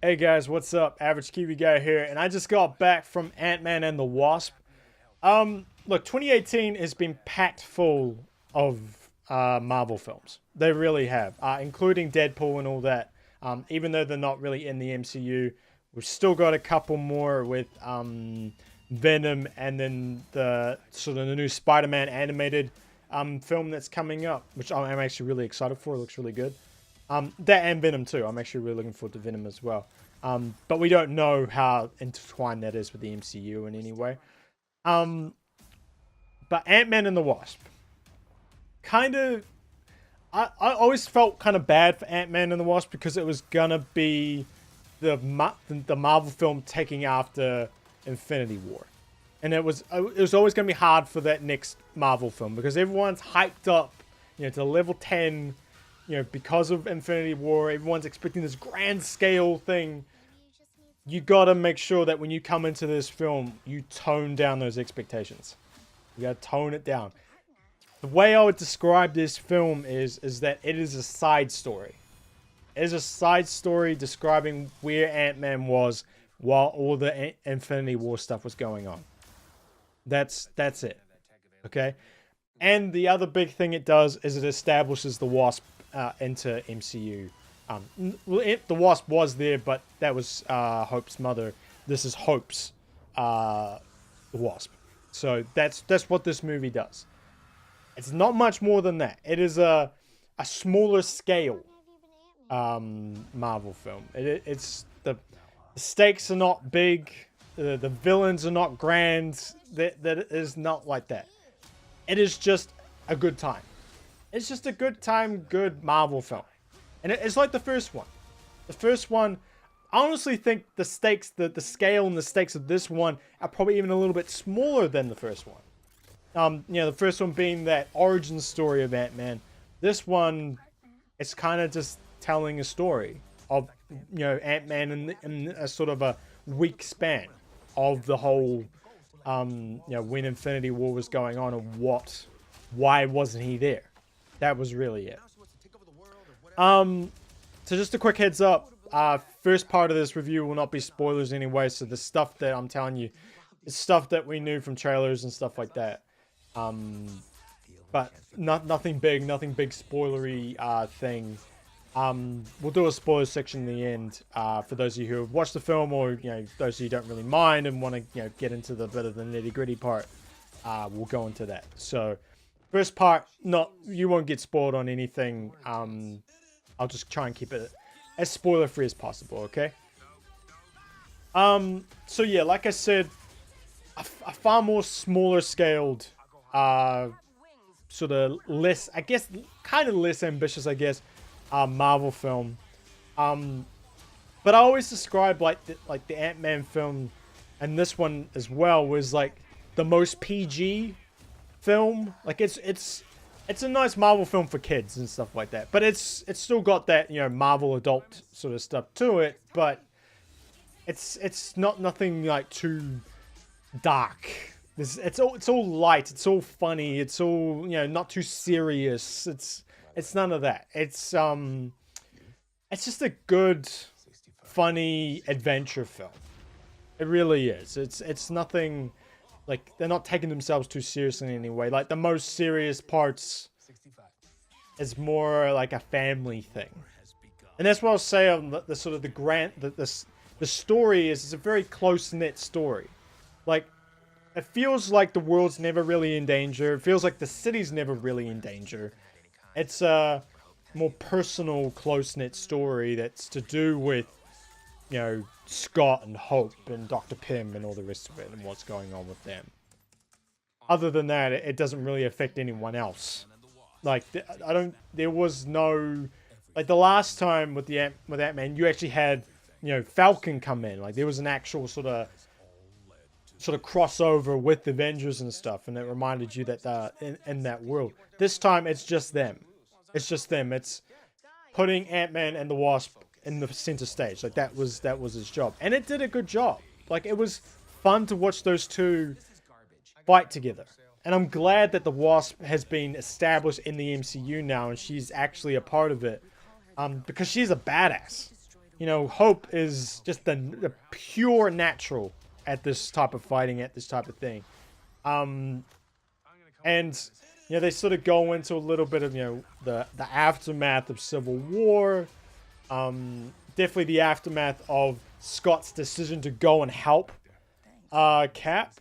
Hey guys, what's up? Average Kiwi guy here, and I just got back from Ant-Man and the Wasp. Look, 2018 has been packed full of Marvel films. They really have, including Deadpool and all that. Even though they're not really in the MCU, we've still got a couple more with Venom, and then the sort of the new Spider-Man animated film that's coming up, which I'm actually really excited for. It looks really good. That and Venom too. I'm actually really looking forward to Venom as well. But we don't know how intertwined that is with the MCU in any way. But Ant-Man and the Wasp. Kind of... I always felt kind of bad for Ant-Man and the Wasp because it was gonna be the Marvel film taking after Infinity War. And it was always gonna be hard for that next Marvel film because everyone's hyped up, to level 10, because of Infinity War. Everyone's expecting this grand scale thing. You gotta make sure that when you come into this film, you tone down those expectations. You gotta tone it down. The way I would describe this film is that it is a side story. It is a side story describing where Ant-Man was while all the Infinity War stuff was going on. That's it. Okay? And the other big thing it does is it establishes the Wasp into MCU. The Wasp was there, but that was Hope's mother. This is Hope's the Wasp. So that's what this movie does. It's not much more than that. It is a smaller scale Marvel film. It's the stakes are not big. The villains are not grand. That is not like that. It is just a good time. It's just a good time, good Marvel film. And it's like the first one. The first one, I honestly think the stakes, the scale and the stakes of this one are probably even a little bit smaller than the first one. The first one being that origin story of Ant-Man. This one, it's kind of just telling a story of, Ant-Man in a sort of a week span of the whole, when Infinity War was going on and why wasn't he there? That was really it. So just a quick heads up, first part of this review will not be spoilers anyway, so the stuff that I'm telling you is stuff that we knew from trailers and stuff like that. But nothing big spoilery thing. We'll do a spoiler section in the end, for those of you who have watched the film, or those of you who don't really mind and want to get into the bit of the nitty-gritty part. We'll go into that. So first part, you won't get spoiled on anything. I'll just try and keep it as spoiler free as possible, okay? So yeah, like I said, a far more smaller scaled, sort of less, I guess, kind of less ambitious, I guess, Marvel film. But I always describe like the Ant-Man film, and this one as well, was like the most PG film. Like it's a nice Marvel film for kids and stuff like that, but it's still got that Marvel adult sort of stuff to it, but it's nothing like too dark. It's all light, it's all funny, it's all not too serious. It's none of that. It's just a good, funny adventure film. It really is. It's nothing. Like, they're not taking themselves too seriously in any way. Like, the most serious parts is more like a family thing. And that's what I'll say on the sort of the story is, it's a very close-knit story. Like, it feels like the world's never really in danger. It feels like the city's never really in danger. It's a more personal, close-knit story that's to do with, Scott and Hope and Dr. Pym and all the rest of it and what's going on with them. Other than that, it doesn't really affect anyone else. Like, there was no, like the last time with Ant-Man, you actually had, Falcon come in. Like, there was an actual sort of crossover with the Avengers and stuff, and it reminded you that in that world. This time, it's just them. It's just them. It's putting Ant-Man and the Wasp in the center stage. Like, that was his job, and it did a good job. Like, it was fun to watch those two fight together, and I'm glad that the Wasp has been established in the MCU now, and she's actually a part of it, because she's a badass. you know, Hope is just the pure natural at this type of fighting, at this type of thing. And you know, they sort of go into a little bit of, you know, the aftermath of Civil War. Definitely the aftermath of Scott's decision to go and help Cap.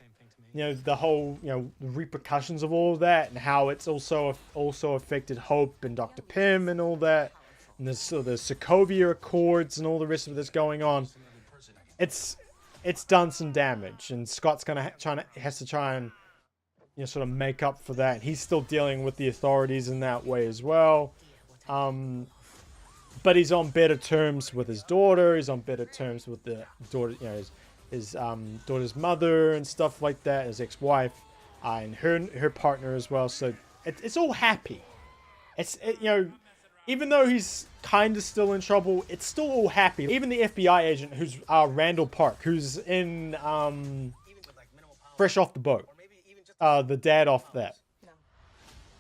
You know, the whole, you know, the repercussions of all of that, and how it's also affected Hope and Dr. Pym and all that, and the Sokovia Accords and all the rest of this going on. It's done some damage, and Scott's has to try and, you know, sort of make up for that. He's still dealing with the authorities in that way as well. But he's on better terms with his daughter. He's on better terms with the daughter, you know, his daughter's mother and stuff like that, his ex-wife, and her partner as well. So it's all happy. You know, even though he's kind of still in trouble, it's still all happy. Even the FBI agent, who's Randall Park, who's in Fresh Off the Boat, the dad off that.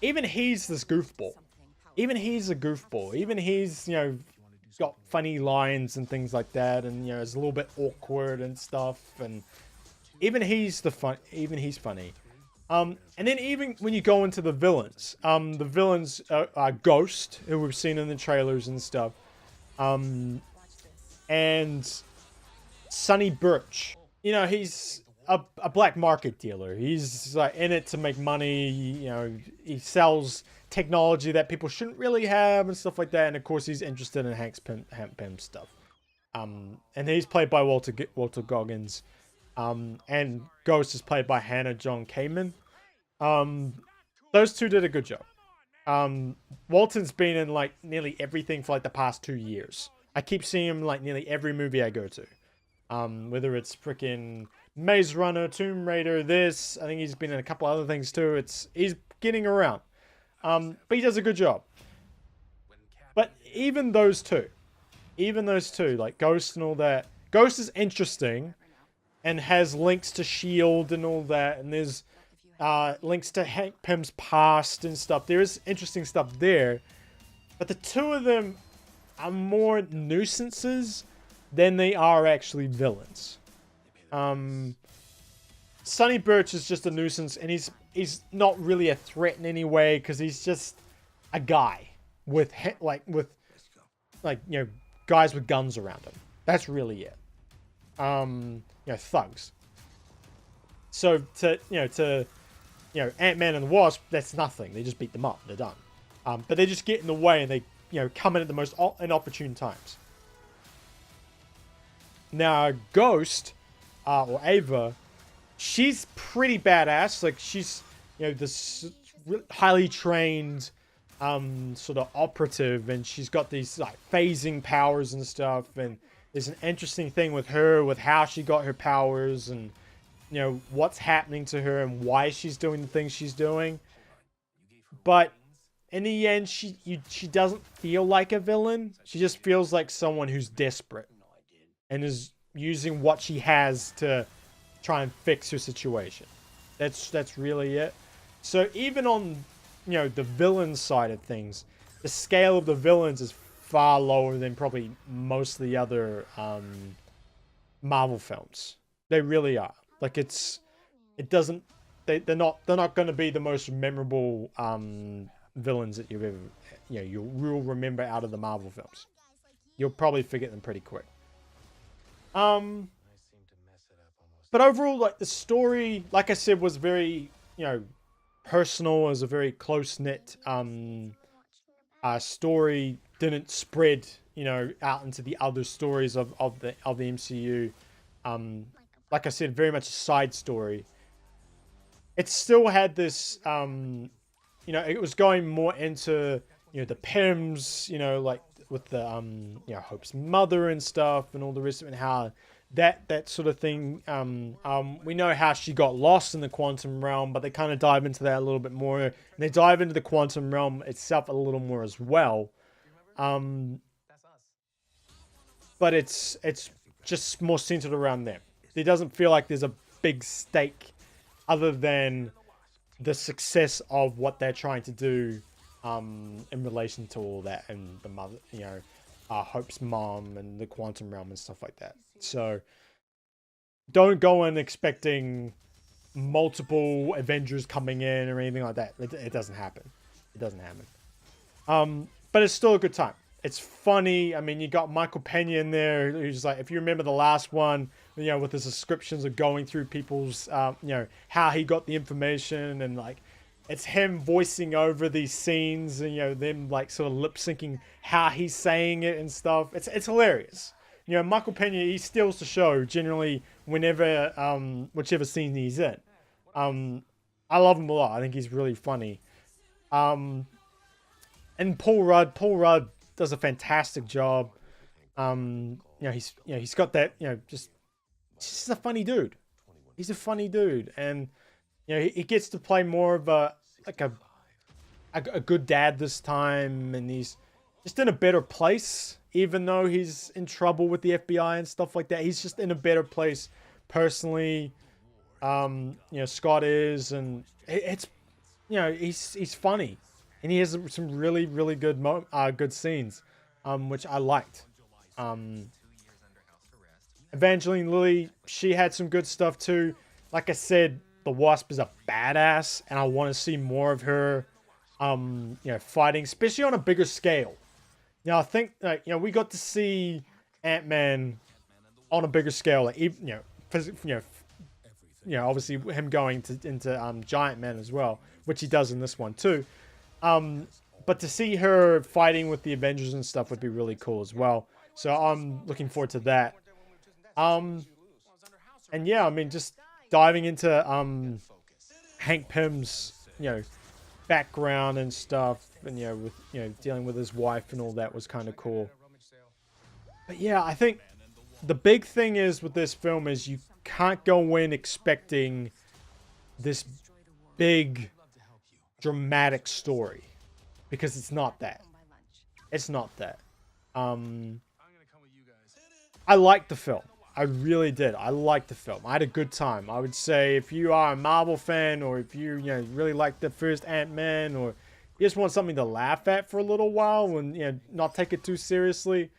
Even he's this goofball. Even he's a goofball. Even he's, you know, got funny lines and things like that, and, you know, it's a little bit awkward and stuff, and even he's funny. And then even when you go into the villains are Ghost, who we've seen in the trailers and stuff, and Sonny Birch. You know, he's a black market dealer. He's like in it to make money. You know, he sells technology that people shouldn't really have and stuff like that. And of course, he's interested in Hank Pym stuff. And he's played by Walter Goggins. And Ghost is played by Hannah John Kamen. Those two did a good job. Walton's been in like nearly everything for like the past 2 years. I keep seeing him like nearly every movie I go to. Whether it's freaking Maze Runner, Tomb Raider, this. I think he's been in a couple other things too. He's getting around. But he does a good job. But even those two, like Ghost and all that, Ghost is interesting and has links to S.H.I.E.L.D. and all that, and there's links to Hank Pym's past and stuff. There is interesting stuff there, but the two of them are more nuisances than they are actually villains. Sonny Birch is just a nuisance, and he's not really a threat in any way, because he's just a guy with you know, guys with guns around him. That's really it. You know, thugs. So to Ant-Man and the Wasp, that's nothing. They just beat them up. They're done. But they just get in the way, and they, you know, come in at the most inopportune times. Now, Ghost, or Ava, she's pretty badass. Like, she's, you know, this highly trained sort of operative, and she's got these like phasing powers and stuff, and there's an interesting thing with her, with how she got her powers, and, you know, what's happening to her and why she's doing the things she's doing. But in the end, she doesn't feel like a villain. She just feels like someone who's desperate and is using what she has to try and fix her situation. That's really it. So even on, you know, the villain side of things, the scale of the villains is far lower than probably most of the other Marvel films. They really are. Like, they're not going to be the most memorable villains that you've ever, you know, you'll remember out of the Marvel films. You'll probably forget them pretty quick. But overall, like, the story, like I said, was very, you know, personal. It was a very close-knit story. Didn't spread, you know, out into the other stories of the MCU. Like I said, very much a side story. It still had this, you know, it was going more into, you know, the Pyms, you know, like with the, you know, Hope's mother and stuff and all the rest of it, and how that sort of thing. We know how she got lost in the quantum realm, but they kind of dive into that a little bit more, and they dive into the quantum realm itself a little more as well. But it's just more centered around them. It doesn't feel like there's a big stake other than the success of what they're trying to do in relation to all that, and the mother, you know, Hope's mom and the quantum realm and stuff like that. So don't go in expecting multiple Avengers coming in or anything like that. It doesn't happen. It doesn't happen. But it's still a good time. It's funny. I mean, you got Michael Pena in there, who's like, if you remember the last one, you know, with his descriptions of going through people's, you know, how he got the information, and like, it's him voicing over these scenes, and you know, them like sort of lip syncing how he's saying it and stuff. It's hilarious. You know, Michael Pena, he steals the show generally whenever, whichever scene he's in. I love him a lot. I think he's really funny. And Paul Rudd does a fantastic job. You know, he's got that, you know, just a funny dude. He's a funny dude, and you know, he gets to play more of a good dad this time, and he's just in a better place, even though he's in trouble with the FBI and stuff like that. He's just in a better place personally. You know, Scott is, and it's, you know, he's funny, and he has some really good good scenes, which I liked. Evangeline Lilly, she had some good stuff too. Like I said, the Wasp is a badass, and I want to see more of her, you know, fighting, especially on a bigger scale. You know, I think, you know, we got to see Ant-Man on a bigger scale, like, you know, obviously him going into Giant Man as well, which he does in this one too. But to see her fighting with the Avengers and stuff would be really cool as well. So I'm looking forward to that. And yeah, I mean, just diving into Hank Pym's, you know, background and stuff, and you know, with, you know, dealing with his wife and all that was kind of cool. But yeah, I think the big thing is with this film is you can't go in expecting this big dramatic story, because it's not that. It's not that. I liked the film. I really did. I liked the film. I had a good time. I would say if you are a Marvel fan, or if you know, really like the first Ant-Man, or you just want something to laugh at for a little while and, you know, not take it too seriously,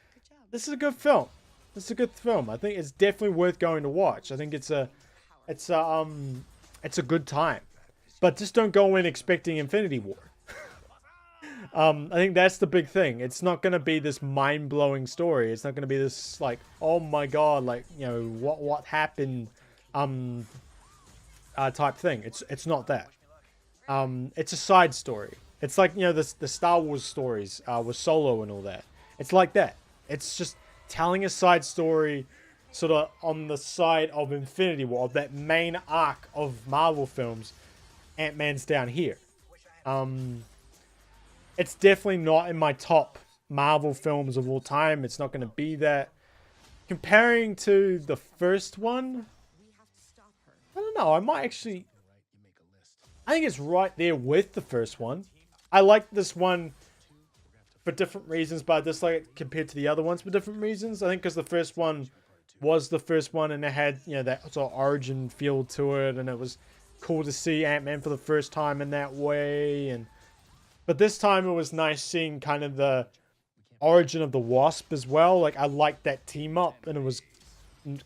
this is a good film. This is a good film. I think it's definitely worth going to watch. I think it's a good time. But just don't go in expecting Infinity War. I think that's the big thing. It's not going to be this mind-blowing story. It's not going to be this, like, oh my god, like, you know, what happened, type thing. It's not that. It's a side story. It's like, you know, the Star Wars stories, with Solo and all that. It's like that. It's just telling a side story, sort of on the side of Infinity War, of that main arc of Marvel films. Ant-Man's down here. It's definitely not in my top Marvel films of all time. It's not going to be that. Comparing to the first one, I don't know. I might actually, I think it's right there with the first one. I like this one for different reasons, but I dislike it compared to the other ones for different reasons. I think because the first one was the first one, and it had, you know, that sort of origin feel to it, and it was cool to see Ant-Man for the first time in that way. But this time it was nice seeing kind of the origin of the Wasp as well. Like, I liked that team up, and it was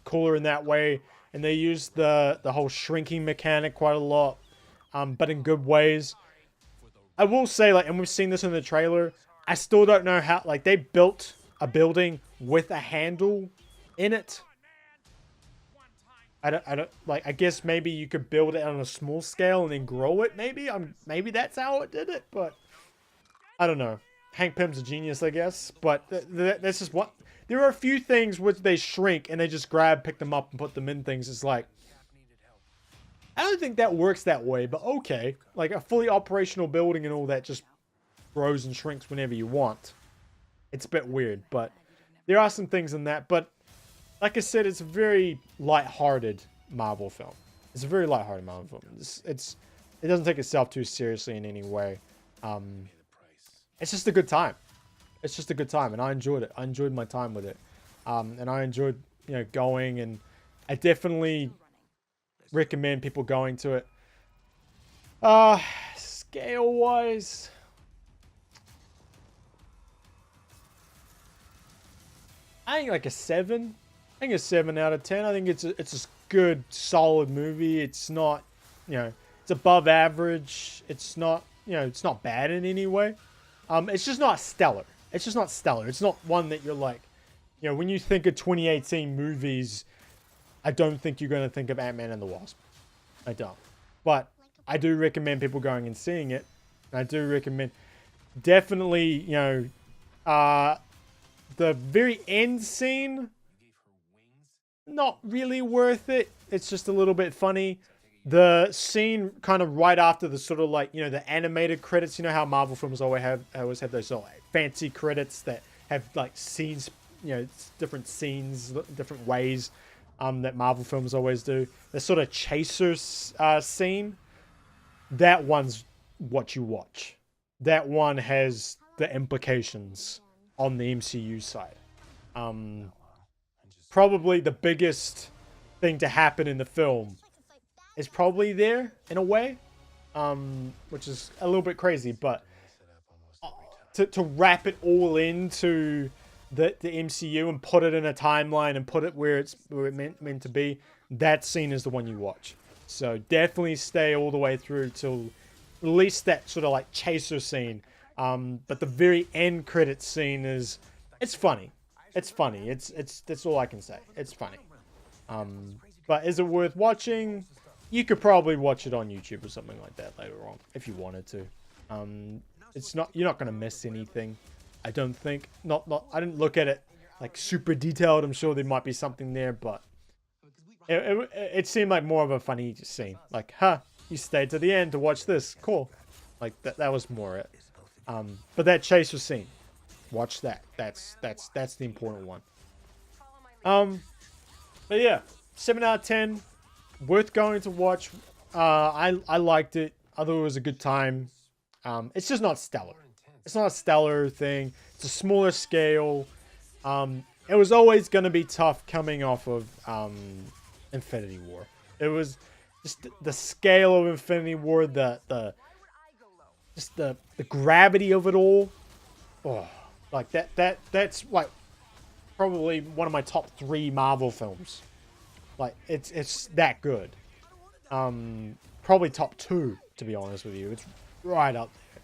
cooler in that way. And they used the whole shrinking mechanic quite a lot, but in good ways. I will say, like, and we've seen this in the trailer, I still don't know how, like, they built a building with a handle in it. I don't like, I guess maybe you could build it on a small scale and then grow it, maybe. Maybe that's how it did it, but I don't know. Hank Pym's a genius, I guess, but this is what, there are a few things which they shrink and they just pick them up and put them in things. It's like, I don't think that works that way, but okay. Like, a fully operational building and all that just grows and shrinks whenever you want. It's a bit weird, but there are some things in that. But like I said, it's a very light-hearted Marvel film. It's a very light-hearted Marvel film. It doesn't take itself too seriously in any way. It's just a good time. It's just a good time, and I enjoyed it. I enjoyed my time with it, and I enjoyed, you know, going, and I definitely recommend people going to it. Scale-wise, I think like a 7. I think a 7 out of 10. I think it's a good, solid movie. It's not, it's above average. It's not, it's not bad in any way. It's just not stellar. It's just not stellar. It's not one that you're like, when you think of 2018 movies, I don't think you're going to think of Ant-Man and the Wasp. I don't. But I do recommend people going and seeing it. I do recommend, definitely, the very end scene, not really worth it. It's just a little bit funny. The scene kind of right after the sort of like, the animated credits, how Marvel films always have those sort of like fancy credits that have like scenes, different scenes, different ways that Marvel films always do. The sort of chasers scene, that one's what you watch. That one has the implications on the MCU side. Probably the biggest thing to happen in the film is probably there in a way, which is a little bit crazy, but to wrap it all into the MCU and put it in a timeline and put it where it meant to be, that scene is the one you watch. So definitely stay all the way through till at least that sort of like chaser scene. But the very end credit scene it's funny. It's funny. That's all I can say. It's funny. But is it worth watching? You could probably watch it on YouTube or something like that later on if you wanted to. It's not, you're not gonna miss anything. I don't think. I didn't look at it like super detailed. I'm sure there might be something there, but it seemed like more of a funny scene. Like, you stayed to the end to watch this. Cool. Like that was more it. But that chaser scene, watch that. That's the important one. But yeah, 7 out of 10, worth going to watch. I liked it. I thought it was a good time. It's just not stellar. It's not a stellar thing. It's a smaller scale. It was always going to be tough coming off of Infinity War. It was just the scale of Infinity War, the gravity of it all. Oh, like that's like probably one of my top 3 Marvel films. Like it's that good. Probably top 2, to be honest with you. It's right up there.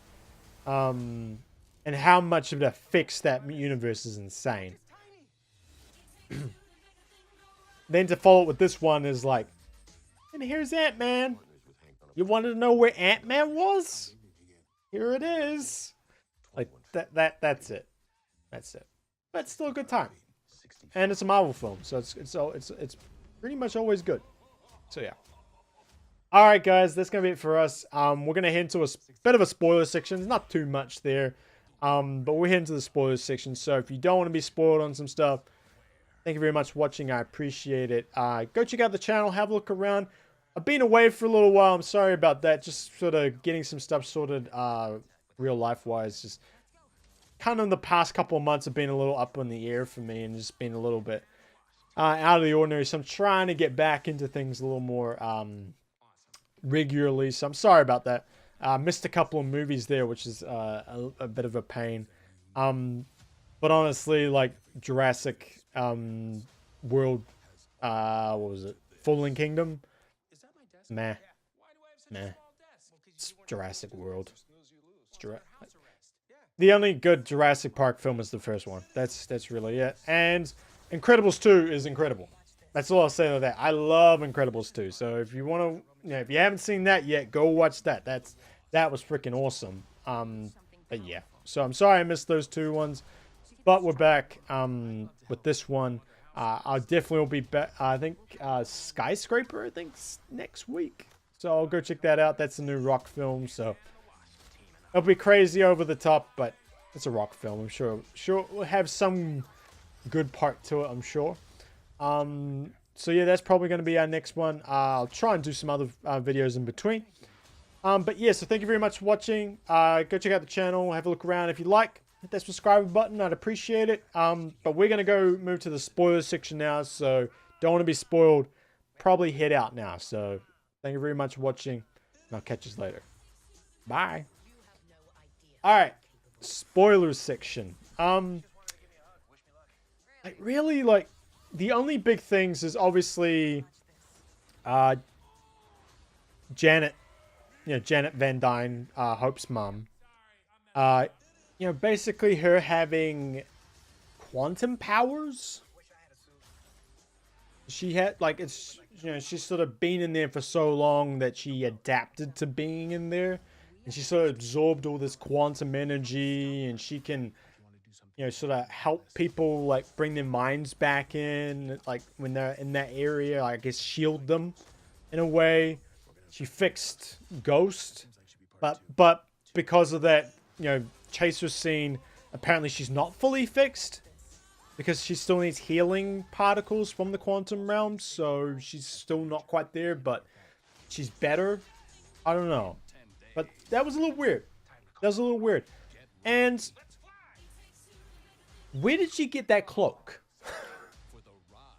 And how much of it affects that universe is insane. Then to follow it with this one is like, and here's Ant-Man. You wanted to know where Ant-Man was? Here it is. Like that's it. That's it. But it's still a good time. And it's a Marvel film, so it's pretty much always good. So yeah. Alright guys, that's going to be it for us. We're going to head into a bit of a spoiler section. There's not too much there. But we're heading to the spoiler section. So if you don't want to be spoiled on some stuff, thank you very much for watching. I appreciate it. Go check out the channel. Have a look around. I've been away for a little while. I'm sorry about that. Just sort of getting some stuff sorted real life-wise. Just kind of the past couple of months have been a little up in the air for me. And just been a little bit out of the ordinary. So I'm trying to get back into things a little more regularly, so I'm sorry about that. Missed a couple of movies there, which is a bit of a pain. But honestly, like Jurassic World, what was it? Fallen Kingdom? Meh. It's Jurassic World. The only good Jurassic Park film is the first one. That's really it. And Incredibles 2 is incredible. That's all I'll say to that. I love Incredibles 2. So if you want to, if you haven't seen that yet, go watch that. That was freaking awesome. But yeah. So I'm sorry I missed those 2 ones, but we're back with this one. I'll definitely be back. I think Skyscraper. I think next week. So I'll go check that out. That's a new rock film. So it'll be crazy over the top, but it's a rock film. I'm sure we'll have some good part to it. I'm sure. So yeah, that's probably going to be our next one. I'll try and do some other videos in between. But yeah, so thank you very much for watching. Go check out the channel, have a look around. If you like, hit that subscribe button. I'd appreciate it. But we're going to go move to the spoiler section now. So don't want to be spoiled. Probably head out now. So thank you very much for watching. And I'll catch you later. Bye. Alright. Spoilers section. like really, like the only big things is obviously uh Janet, Janet Van Dyne, Hope's mom. Uh, basically her having quantum powers. She had like she's sort of been in there for so long that she adapted to being in there, and she sort of absorbed all this quantum energy, and she can sort of help people like bring their minds back in, like when they're in that area. I guess shield them in a way. She fixed Ghost, but because of that, Chaser scene, apparently she's not fully fixed because she still needs healing particles from the quantum realm, so she's still not quite there, but she's better. I don't know, but that was a little weird. That was a little weird. And where did she get that cloak?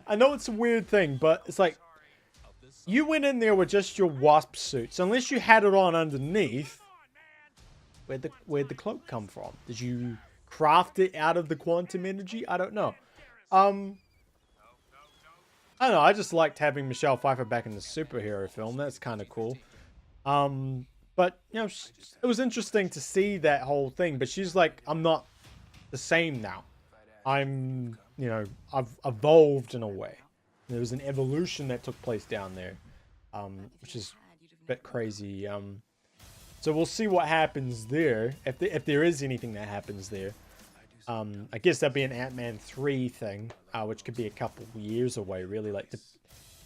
I know it's a weird thing, but it's like you went in there with just your Wasp suits, unless you had it on underneath. Where'd the cloak come from? Did you craft it out of the quantum energy? I don't know. I don't know. I just liked having Michelle Pfeiffer back in the superhero film. That's kind of cool. But it was interesting to see that whole thing. But she's like, I'm not the same now. I've evolved in a way. There was an evolution that took place down there, which is a bit crazy. So we'll see what happens there, if there is anything that happens there. I guess that'd be an Ant-Man 3 thing, which could be a couple years away, really. Like,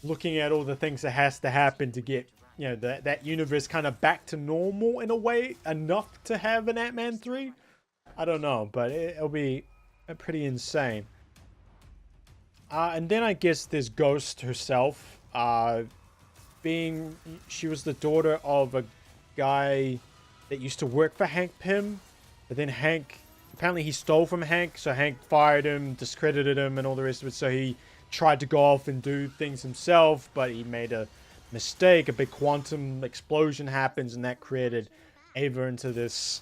looking at all the things that has to happen to get, that universe kind of back to normal in a way, enough to have an Ant-Man 3. I don't know, but it'll be pretty insane. And then I guess there's Ghost herself, she was the daughter of a guy that used to work for Hank Pym, but then apparently he stole from Hank, so Hank fired him, discredited him, and all the rest of it. So he tried to go off and do things himself, but he made a mistake. A big quantum explosion happens, and that created Ava into this.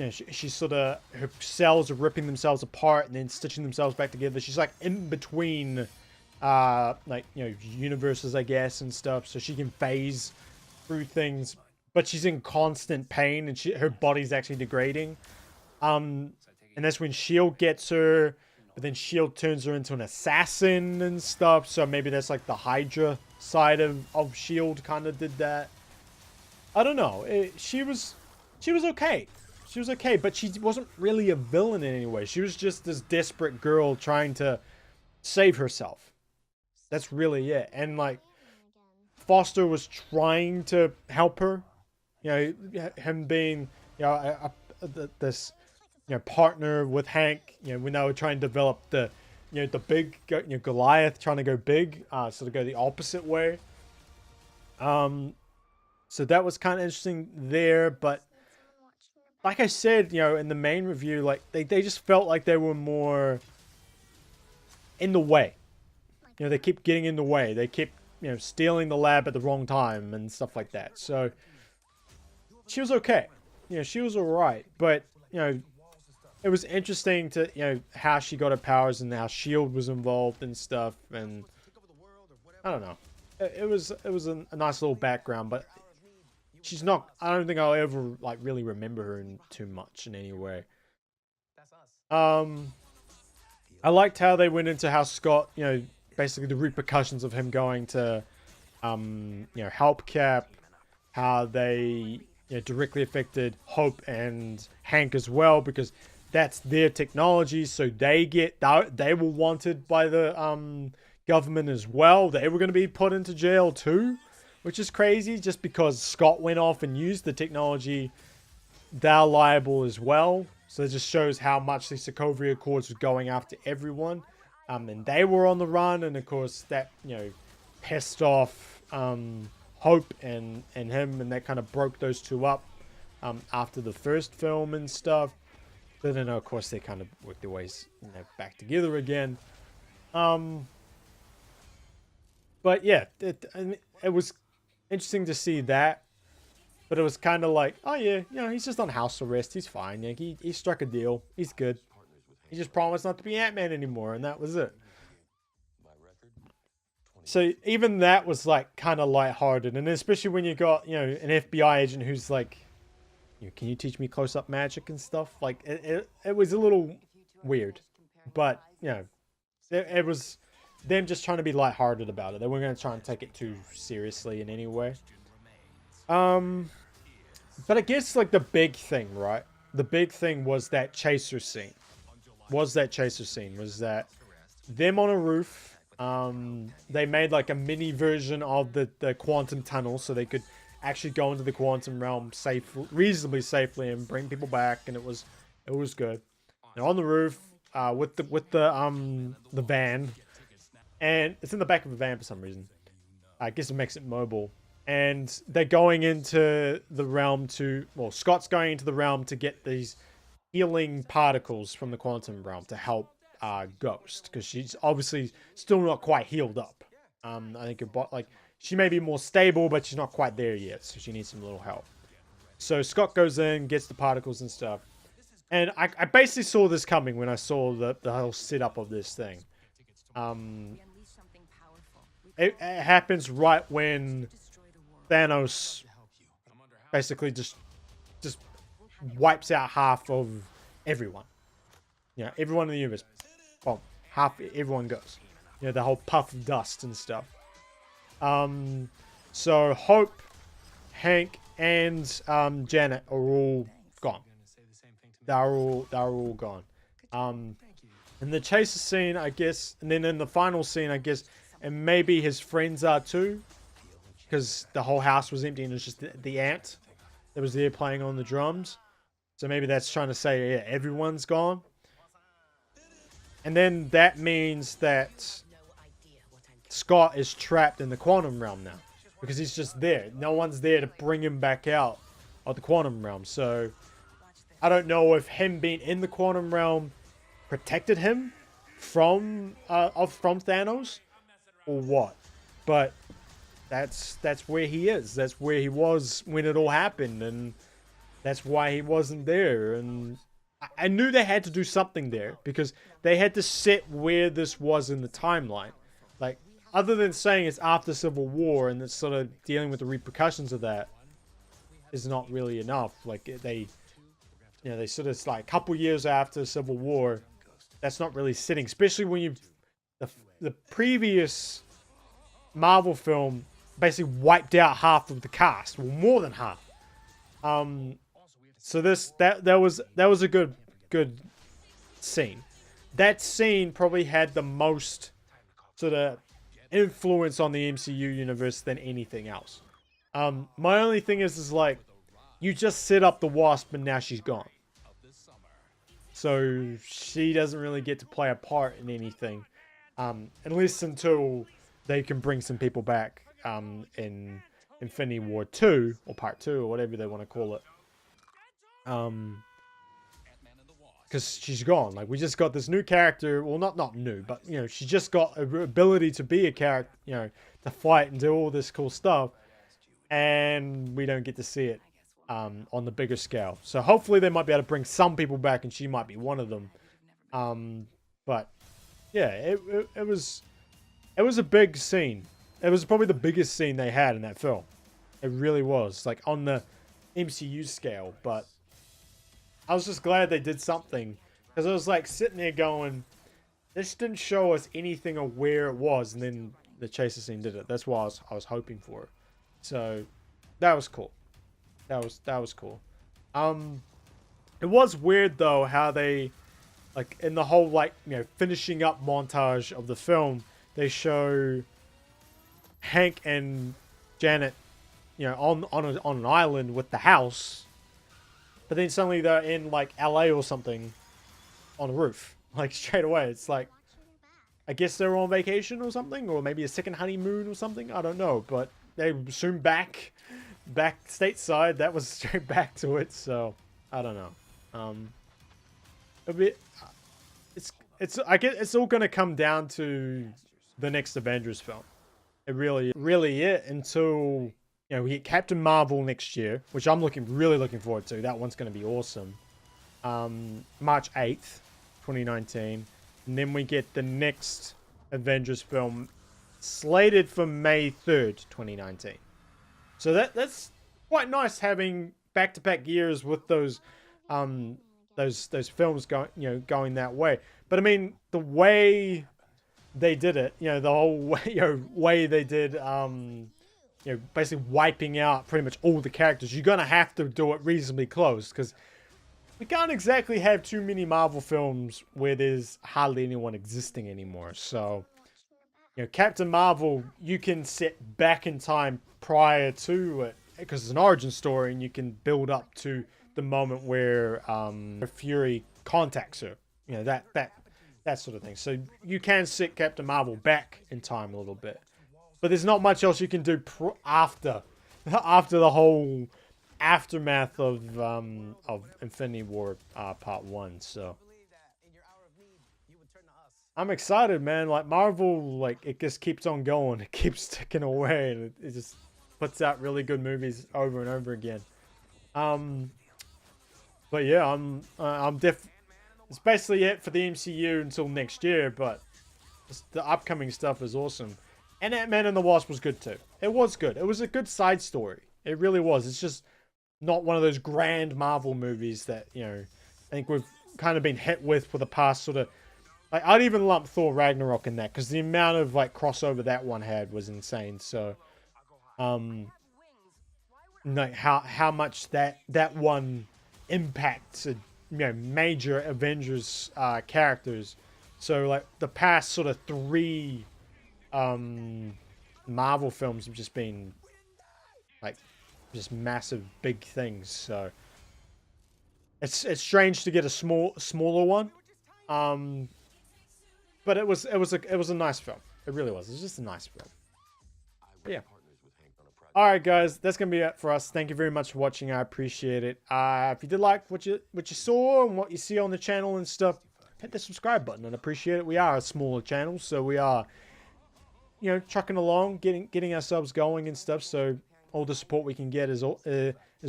She's sort of, her cells are ripping themselves apart and then stitching themselves back together. She's like in between, universes, I guess, and stuff. So she can phase through things, but she's in constant pain, and her body's actually degrading. And that's when Shield gets her, but then Shield turns her into an assassin and stuff. So maybe that's like the Hydra side of Shield kind of did that. I don't know. She was okay. She was okay, but she wasn't really a villain in any way. She was just this desperate girl trying to save herself. That's really it. And like, Foster was trying to help her. Him being, this, partner with Hank. When they were trying to develop the big, Goliath, trying to go big, sort of go the opposite way. So that was kind of interesting there, but like I said, in the main review, like they just felt like they were more in the way. They keep getting in the way. They keep, stealing the lab at the wrong time and stuff like that. So she was okay. She was alright. But, it was interesting to, how she got her powers and how S.H.I.E.L.D. was involved and stuff. And I don't know. It was a nice little background, but she's not, I don't think I'll ever like really remember her in too much in any way. I liked how they went into how Scott, basically the repercussions of him going to help Cap, how they directly affected Hope and Hank as well, because that's their technology, so they were wanted by the government as well. They were going to be put into jail too, which is crazy. Just because Scott went off and used the technology, they're liable as well. So it just shows how much the Sokovia Accords were going after everyone. And they were on the run, and of course that, pissed off Hope and him, and that kind of broke those two up after the first film and stuff. But then, of course, they kind of worked their ways back together again. But yeah, it was interesting to see that. But it was kind of like, oh yeah, he's just on house arrest. He's fine. He struck a deal. He's good. He just promised not to be Ant-Man anymore, and that was it. So even that was like kind of lighthearted, and especially when you got, you know, an FBI agent who's like, can you teach me close-up magic and stuff? Like it was a little weird, but you know, it was them just trying to be lighthearted about it. They weren't going to try and take it too seriously in any way. But I guess like the big thing, right? The big thing was that chaser scene. Was that them on a roof. They made like a mini version of the quantum tunnel so they could actually go into the quantum realm reasonably safely and bring people back, and it was good. They're on the roof with the van, and it's in the back of the van for some reason. I guess it makes it mobile. And they're going into the realm Scott's going into the realm to get these healing particles from the quantum realm to help Ghost, because she's obviously still not quite healed up. I think she may be more stable, but she's not quite there yet, so she needs some little help. So Scott goes in, gets the particles and stuff, and I basically saw this coming when I saw the whole setup of this thing. It happens right when Thanos basically just wipes out half of everyone. You know, everyone in the universe. Well, everyone goes. You know, the whole puff of dust and stuff. So Hope, Hank, and Janet are all gone. They're all gone. In the chaser scene, I guess, and then in the final scene, I guess, and maybe his friends are too, because the whole house was empty and it's just the ant that was there playing on the drums. So maybe that's trying to say, yeah, everyone's gone. And then that means that Scott is trapped in the quantum realm now, because he's just there. No one's there to bring him back out of the quantum realm. So I don't know if him being in the quantum realm protected him from Thanos or what. But that's where he is. That's where he was when it all happened, and that's why he wasn't there. And I knew they had to do something there, because they had to set where this was in the timeline. Like, other than saying it's after Civil War and it's sort of dealing with the repercussions of that is not really enough. Like, they sort of like a couple years after Civil War, that's not really sitting, especially when the previous Marvel film basically wiped out half of the cast, well, more than half. So that was a good scene. That scene probably had the most sort of influence on the MCU universe than anything else. My only thing is like, you just set up the Wasp and now she's gone. So she doesn't really get to play a part in anything, at least until they can bring some people back in Infinity War 2 or Part 2 or whatever they want to call it. Because she's gone. Like, we just got this new character. Well, not new, but, you know, she just got an ability to be a character, you know, to fight and do all this cool stuff. And we don't get to see it on the bigger scale. So hopefully they might be able to bring some people back, and she might be one of them. But yeah, it was a big scene. It was probably the biggest scene they had in that film. It really was, like, on the MCU scale. But I was just glad they did something, because I was like sitting there going, this didn't show us anything of where it was, and then the chaser scene did it. That's why I was hoping for it. So that was cool. That was cool. It was weird though how they, like, in the whole, like, you know, finishing up montage of the film, they show Hank and Janet, you know, on an island with the house, but then suddenly they're in like LA or something on a roof, like straight away. It's like, I guess they're on vacation or something, or maybe a second honeymoon or something. I don't know, but they soon back stateside. That was straight back to it. So I don't know. A bit. I guess it's all gonna come down to the next Avengers film. It really is, until, you know, we get Captain Marvel next year, which I'm really looking forward to. That one's going to be awesome. March 8th. 2019. And then we get the next Avengers film slated for May 3rd, 2019. So that's quite nice having back-to-back years with those films going that way. But I mean, the way they did it, the whole way, way they did, basically wiping out pretty much all the characters, you're gonna have to do it reasonably close, because we can't exactly have too many Marvel films where there's hardly anyone existing anymore. So, Captain Marvel, you can set back in time prior to it, because it's an origin story, and you can build up to the moment where Fury contacts her. That sort of thing. So you can set Captain Marvel back in time a little bit, but there's not much else you can do after the whole aftermath of Infinity War Part 1. So I'm excited, man. Like, Marvel, like, it just keeps on going. It keeps ticking away, and it just puts out really good movies over and over again. But yeah, it's basically it for the MCU until next year, but the upcoming stuff is awesome. And Ant-Man and the Wasp was good too. It was good. It was a good side story. It really was. It's just not one of those grand Marvel movies that, I think we've kind of been hit with for the past sort of... Like, I'd even lump Thor Ragnarok in that, because the amount of, like, crossover that one had was insane. So, how much that one impacted, major Avengers characters. So, like, the past sort of 3 Marvel films have just been, like, just massive big things. So it's strange to get a smaller one, but it was a nice film. It really was. It was just a nice film. But yeah. All right, guys, that's gonna be it for us. Thank you very much for watching. I appreciate it. If you did like what you saw and what you see on the channel and stuff, hit the subscribe button and appreciate it. We are a smaller channel, so we are, trucking along, getting ourselves going and stuff. So all the support we can get is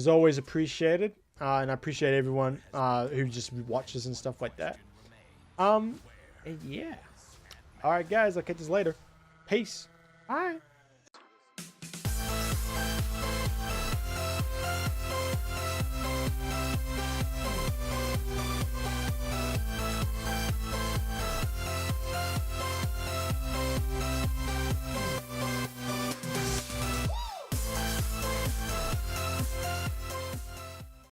always appreciated, and I appreciate everyone who just watches and stuff like that. Yeah. All right, guys, I'll catch you later. Peace. Bye.